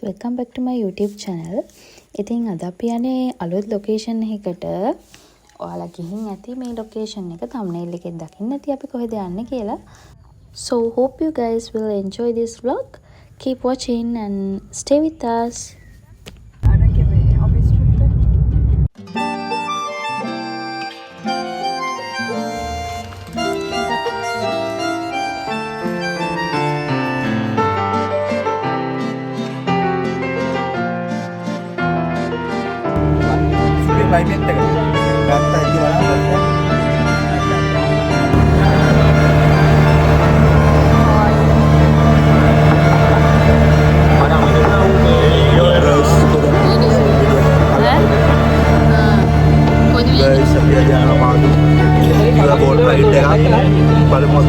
welcome back to my YouTube channel. ඉතින් අද අපි යන්නේ අලුත් ලොකේෂන් එකකට. ඔයාලා ගිහින් ඇති මේ ලොකේෂන් එක thumbnail එකෙන් දකින්න ඇති අපි කොහෙද යන්නේ කියලා. So hope you guys will enjoy this vlog. Keep watching and stay with us. Climate එක ගත්තා ඉතින් බලන්න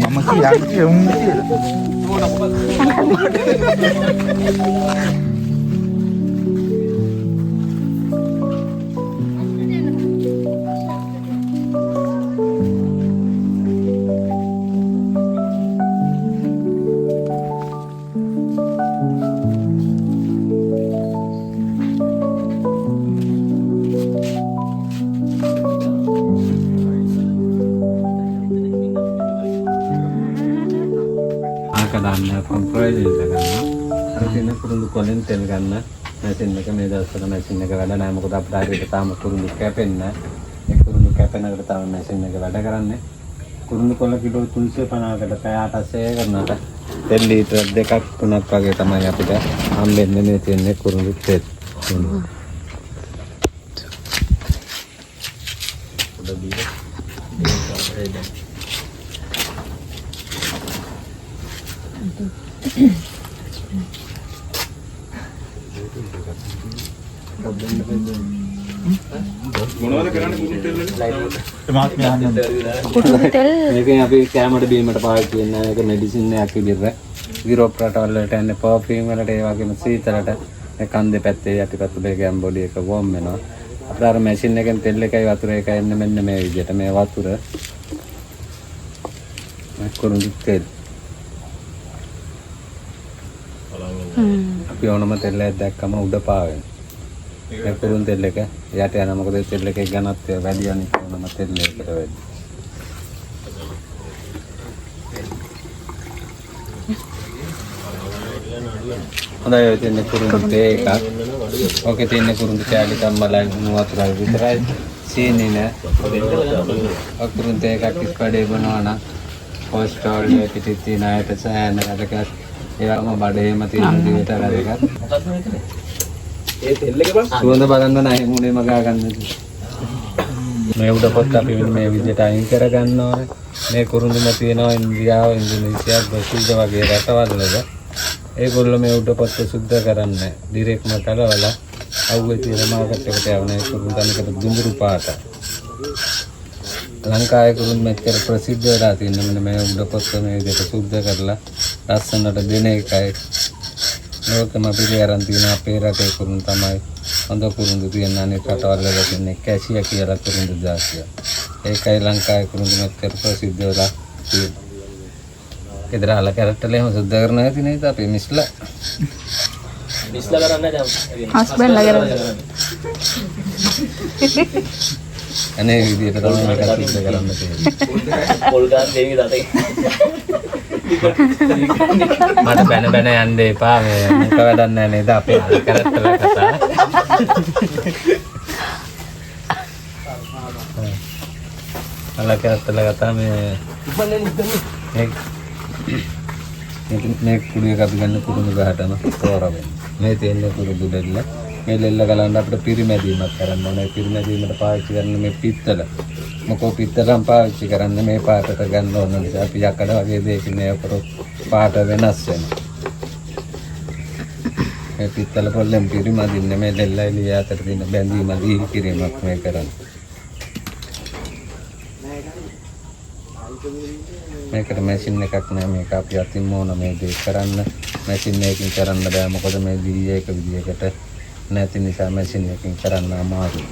මම කියන්නේ උන් කියලා. දාන්න කොම්ප්‍රොයිල් ගන්න. අර තියෙන කුරුඳු කොලෙන් තෙල් ගන්න. මැෂින් එක මේ දවස්වල මැෂින් එක වැඩ නැහැ. මොකද අපිට හරියට තාම කුරුඳු කැපෙන්නේ නැහැ. ඒ කුරුඳු කැපෙනකට තාම මැෂින් එක වැඩ කරන්නේ. කුරුඳු කොල කිලෝ 350කට පැය 800 කරනකොට තෙල් ලීටර් 2ක් 3ක් වගේ තමයි අපිට හම්බෙන්නේ මේ තියෙන්නේ කුරුඳු තෙල්. මොනවද කරන්නේ කුරුඳු තෙල් වල? මාත් මෙහාන්න. කුරුඳු තෙල් මේකෙන් අපි කැමරට බීමට පාවිච්චි කරන එක මෙඩිසින් එකක් විදිහට යුරෝප් රටවල් වලට යන්නේ පර්ෆියුම් වලට ඒ වගේම සීතලට මේ කන් දෙපැත්තේ යටිපැත්ත දෙකෙන් බොඩි එක වෝම් වෙනවා. අපිට අර මැෂින් එකෙන් තෙල් එකයි වතුර එකයි එන්න මෙන්න මේ විදිහට මේ වතුර මේ කුරුඳු තෙල් අපි ඕනම තෙල් එකක් දැක්කම උඩ පාවෙන. මේ කුරුඳු තෙල් එක යට යන මොකද තෙල් එකේ ඝනත්වය වැඩි අනිත් ඕනම තෙල් එකකට වැඩි. හොඳයි ඔය තියෙන කුරුඳු තේ එකක්. ඔකේ තියෙන කුරුඳු කෑලි කම්මලයි වතුරයි විතරයි. සීනි නෑ. ඔය කුරුඳු තේ එකක් ඉස්පඩේ බනවා නම් කොලෙස්ටරෝල් පිටින් තියෙන අයට සෑහෙන වැඩකට ඒවම බඩේම තියෙන දිවට වැඩකට. ඒ තෙල් එක බලන්න. සුවඳ බලන්න නැහැ මුණේම ගා ගන්න. මේ උඩ පොත් අපි මේ විදිහට අයින් කර ගන්න ඕනේ. මේ කුරුඳුම තියෙනවා ඉන්දියාව, ඉන්දුනීසියා, බ්‍රසීල් වගේ රටවල් වල. ඒගොල්ලෝ මේ උඩ පොත් සුද්ධ කරන්නේ ඩිරෙක්ට්ම කලවලා අවුවේ තියෙන මාකට් එකට යවන කුරුඳුනකට දුඹුරු පාට. ලංකාවේ කුරුඳු මෙච්චර ප්‍රසිද්ධ වෙලා තියෙන මෙන්න මේ උඩ පොත් මේ විදිහට සුද්ධ කරලා ලස්සනට දෙන එකයි. ලෝකෙම පිළිගන්න තියෙන අපේ රටේ කුරුඳු තමයි හොඳ කුරුඳු තියෙන අනිත් රටවල් වල තියෙන කැසියා කියලා කුරුඳු జాතිය. ඒකයි ලංකාවේ කුරුඳු මෙච්චර ප්‍රසිද්ධ වෙලා තියෙන්නේ. ඉතින් අල කැරට්ටලේ හො සුද්ධ කරන හැටි නේද අපි මිස්ලා කරන්නේ දැන් හස්බන්ඩ්ලා කරන්නේ. අනේ විදියට තමයි මේක සුද්ධ කරන්න තියෙන්නේ. පොල් ගාන දෙන්නේ දතේ. මට බැන බැන යන්න එපා මේ මොක වැඩක් නැහැ නේද අපේ අල කැරට්ටල කතා. අල කැරට්ටල කතා මේ කුඩියක් අපි ගන්න කුරුඳු ගහටම තෝරවෙන්න. මේ තියෙන කුරුඳු දෙල්ල මේ ලෙල්ල ගලන්න අපිට පිරිමැදීමක් කරන්න ඕනේ. පිරිමැදීමට පාවිච්චි කරන මේ පිත්තල. මොකෝ පිත්තලම් පාවිච්චි කරන්න මේ පාටට ගන්න ඕන නිසා අපි යකඩ වගේ දෙයකින් මේක පාට වෙනස් වෙනවා. මේ පිත්තල පොල්ලෙන් පිරිමැදින්න මේ ලෙල්ල එළිය අතර තියෙන බැඳීම දී කිරීමක් මේ කරන්නේ. මේකට මැෂින් එකක් නෑ මේක අපි අතින් මොන මේ දේ කරන්න මැෂින් එකකින් කරන්න බෑ මොකද මේ දී එක විදියකට නැති නිසා මැෂින් එකකින් කරන්න අමාරුයි.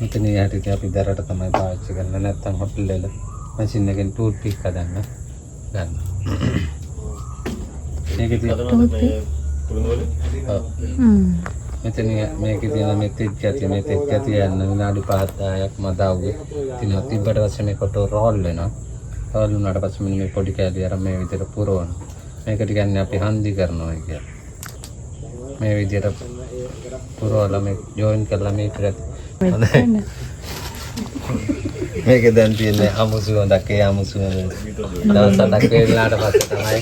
මෙතන යටිදී අපි දරට තමයි පාවිච්චි කරන්නේ නැත්නම් හොටෙල් වල මැෂින් එකෙන් ටූත් පික් හදන්න ගන්න. මේකේ මෙතන මේකේ තියෙන මෙතෙක් ගැතිය යන විනාඩි 5-10ක් මදාවුවේ. ඉතින් තිබ්බට පස්සේ මේ කොට රෝල් වෙනවා. රෝල් වුණාට පස්සේ මෙන්න මේ පොඩි කැලිය අර මේ විදිහට පුරවන. මේකට කියන්නේ අපි හන්දි කරනවා කියලා. මේ විදිහට පුරවලා මේ ජොයින් කරලා මේකට මේක දැන් තියෙන්නේ අමුසු හොඳක් ඒ අමුසු දවස් 7ක් වෙලාට පස්සේ තමයි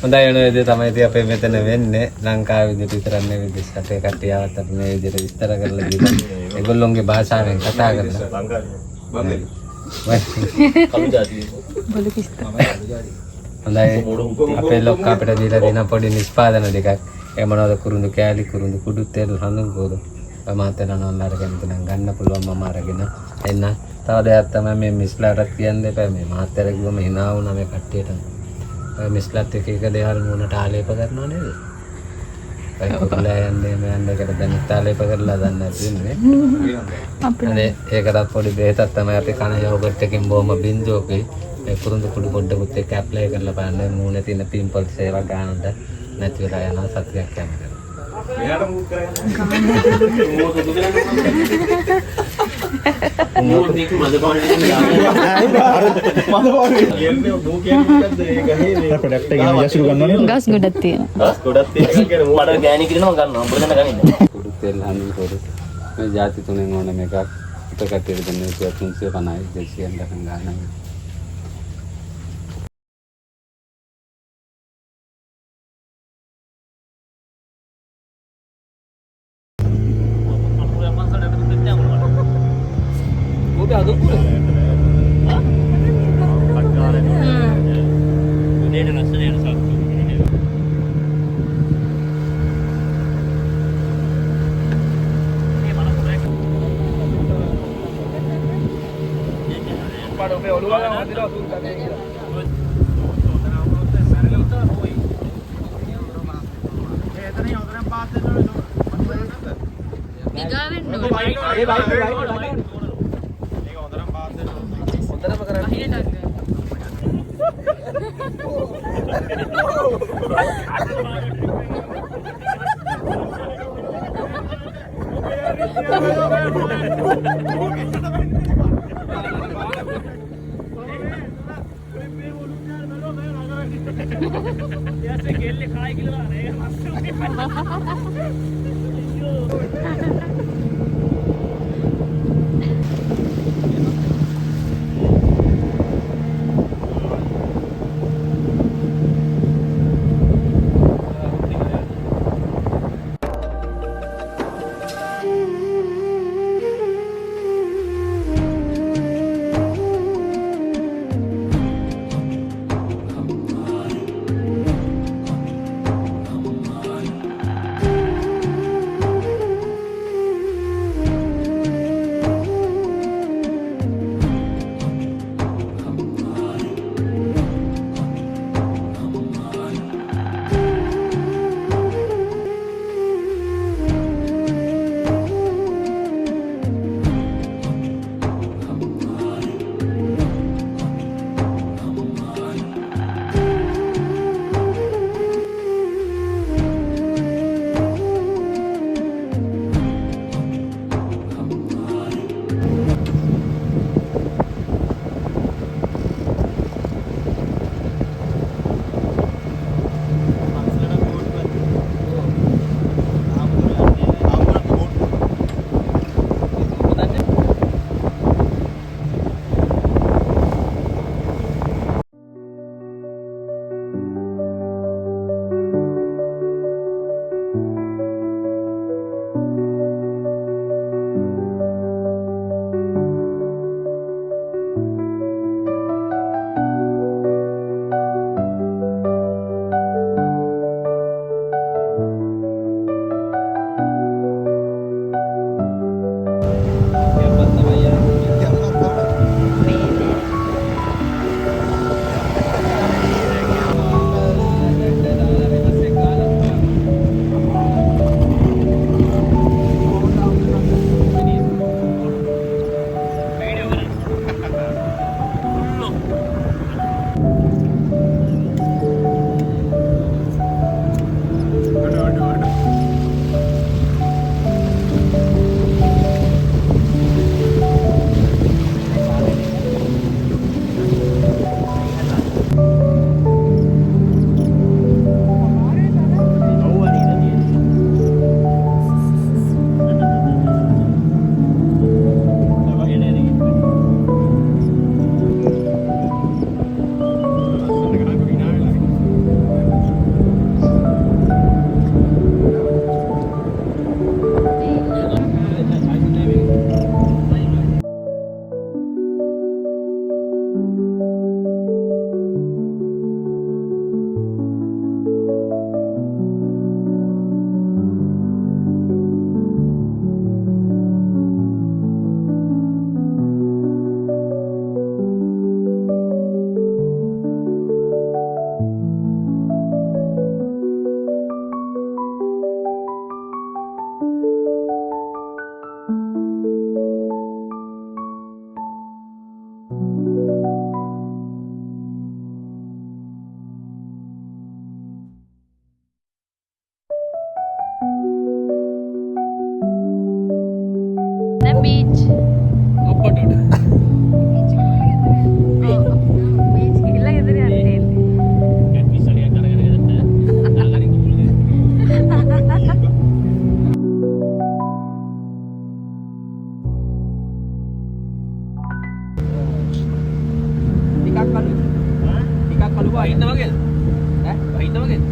හොඳයි නේද තමයි ඉතින් අපේ මෙතන වෙන්නේ ලංකාවේ විදිහට විතරක් නෙවෙයි විදේශ රටේ කට්ටිය ආවත් අපි මේ විදිහට විස්තර කරලා දීලා ඒගොල්ලොන්ගේ භාෂාවෙන් කතා කරලා හොඳයි අපේ ලොක්කා අපිට දීලා දෙන පොඩි නිෂ්පාදන ටිකක් ඒ මොනවද කුරුඳු කෑලි කුරුඳු කුඩු තෙල් හඳුන් කෝද මහත්තයා නෝනලා අරගෙන ඉතින් ගන්න පුළුවන් මම අරගෙන එන්න තව දෙයක් තමයි මේ මිස්ලාටත් කියන්න එපා මේ මහත්තයාට කිව්වම hina වුණා මේ කට්ටියට ඔය මිස්ලාත් එක දේවල් මොනට ආලේප කරනව නේද ඔය කොල්ලා යන්නේ මම යන්නකට දැන් ආලේප කරලා දන්නේ නැතිනේ අපේ ඒකටත් පොඩි බෙහෙතක් තමයි අපි කන යෝගට් එකකින් බොම බින්දුවකේ ඒ කුරුඳු කුඩු පොඩ්ඩකුත් එක්ක ඇප්ලයි කරලා බලන්න මූණේ තියෙන පිම්පල්ස් ඒවා ගන්නට නැති වෙලා යනවා සතියක් යනකම්. එයාට මූව් කරගන්න. මූව් දෙක මද පාන්නේ කියන්නේ මූව් කියන්නේ ඒක හේ ප්‍රොඩක්ට් එකේ යසුරු ගන්නවනේ. ගස් ගොඩක් තියෙනවා. ගස් ගොඩක් තියෙනවා කියන්නේ මට ගෑණි කිරනවා ගන්නවා. උඹ දැන ගනින්න. කුඩු තෙල් හඳුන් පොඩි මේ ಜಾති තුනෙන් ඕන මේකක් එක කට්ටියට දෙන්නේ 350 200 ගන්න. බීච් අප්පට උඩ. බීච් ගිහිල්ලා ගෙදර යන්නේ. ටිකක් කළු වහින්න වගේද? ඈ වහින්න වගේද?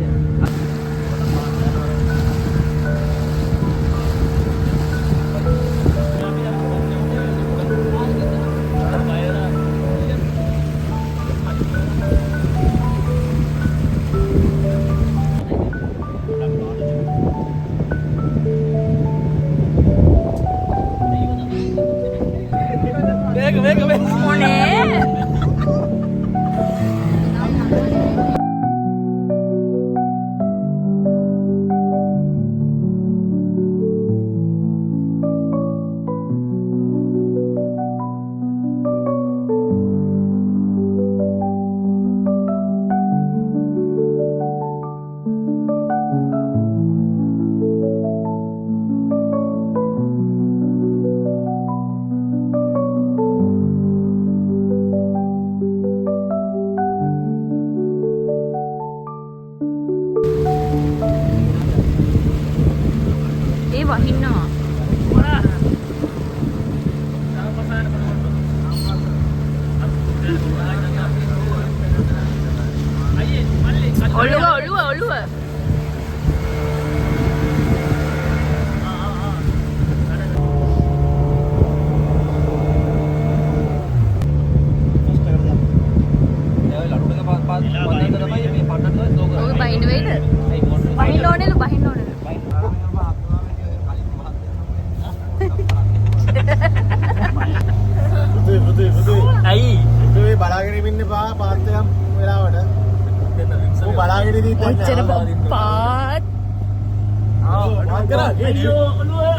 ඒ වහින්නවා. ඔළුව බහින්න වෙයිද? බහින්න ඕනෙලු. ඇයි ඒ බලාගෙන ඉන්න පාත් එකක් වෙලාවට ඌ බලාගෙන ඉඳි ඔච්චර පාත්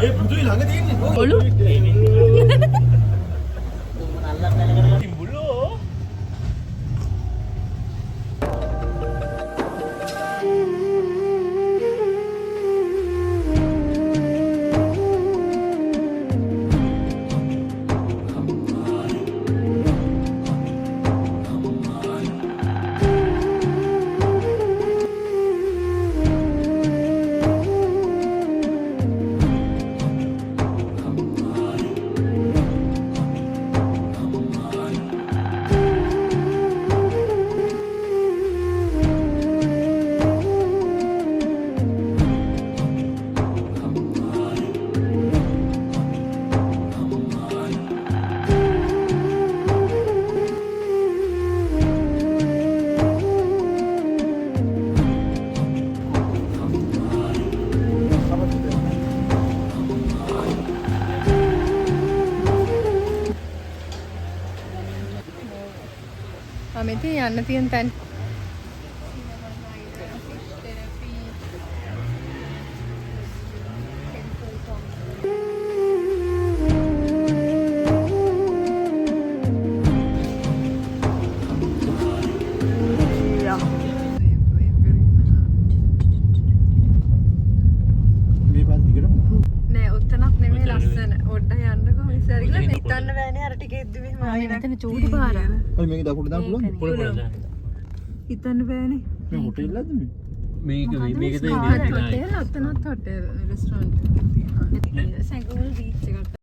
ඒ පුදුයි ළඟ තියෙන්නේ ඔලු මෙතන යන්න තියෙන තැන චූටි පාරක්. ඔය මේක දකුණට දාන්න පුළුවන්ද? හිතන්න බෑනේ. මේ හොටෙල් එකද මේ? මේකද හොටෙල් රෙස්ටොරන්ට් තියෙනවා. සැඟවුල් බීච් එකක්.